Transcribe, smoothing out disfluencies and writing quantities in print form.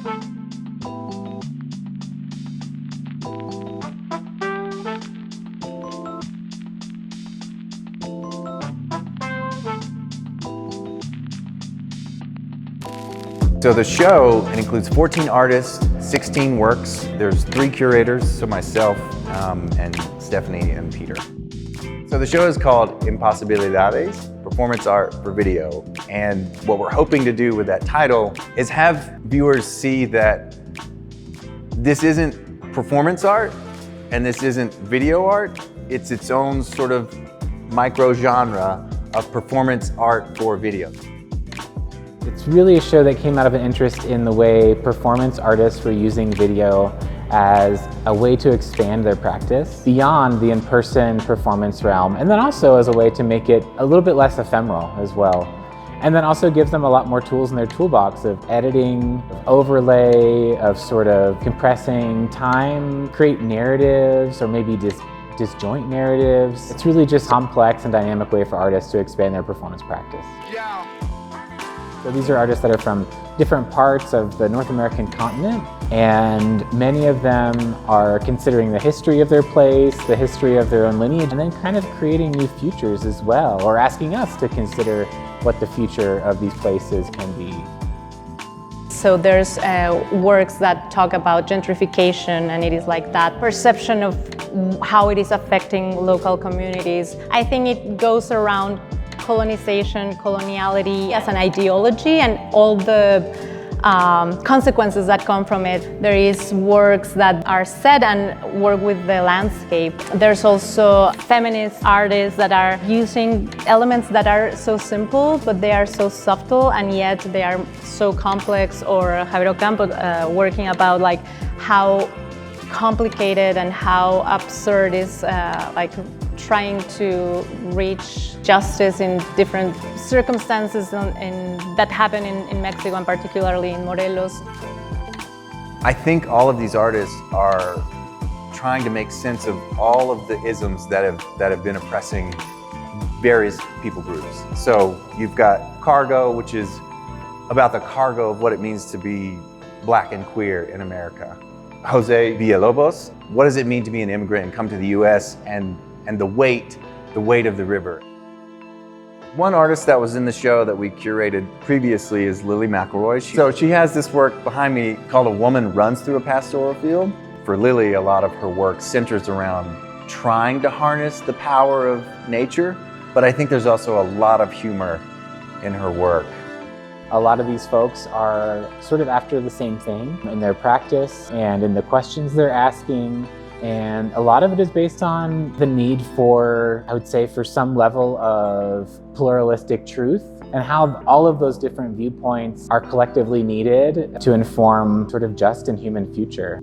So the show, it includes 14 artists, 16 works. There's 3 curators, so myself and Stephanie and Peter. So the show is called Posibilidades, Performance Art for Video. And what we're hoping to do with that title is have viewers see that this isn't performance art and this isn't video art. It's its own sort of micro genre of performance art for video. It's really a show that came out of an interest in the way performance artists were using video as a way to expand their practice beyond the in-person performance realm, and then also as a way to make it a little bit less ephemeral as well. And then also gives them a lot more tools in their toolbox of editing, of overlay, of sort of compressing time, create narratives, or maybe disjoint narratives. It's really just a complex and dynamic way for artists to expand their performance practice. Yeah. So these are artists that are from different parts of the North American continent, and many of them are considering the history of their place, the history of their own lineage, and then kind of creating new futures as well, or asking us to consider what the future of these places can be. So there's works that talk about gentrification, and it is like that perception of how it is affecting local communities. I think it goes around colonization, coloniality as an ideology and all the consequences that come from it. There is works that are set and work with the landscape. There's also feminist artists that are using elements that are so simple, but they are so subtle and yet they are so complex. Or Javier Ocampo working about like how complicated and how absurd is like trying to reach justice in different circumstances that happen in Mexico, and particularly in Morelos. I think all of these artists are trying to make sense of all of the isms that have been oppressing various people groups. So you've got Cargo, which is about the cargo of what it means to be Black and queer in America. Jose Villalobos, what does it mean to be an immigrant and come to the US, and the weight of the river. One artist that was in the show that we curated previously is Lily McElroy. So she has this work behind me called A Woman Runs Through a Pastoral Field. For Lily, a lot of her work centers around trying to harness the power of nature, but I think there's also a lot of humor in her work. A lot of these folks are sort of after the same thing in their practice and in the questions they're asking. And a lot of it is based on the need for, I would say, for some level of pluralistic truth, and how all of those different viewpoints are collectively needed to inform sort of just and human future.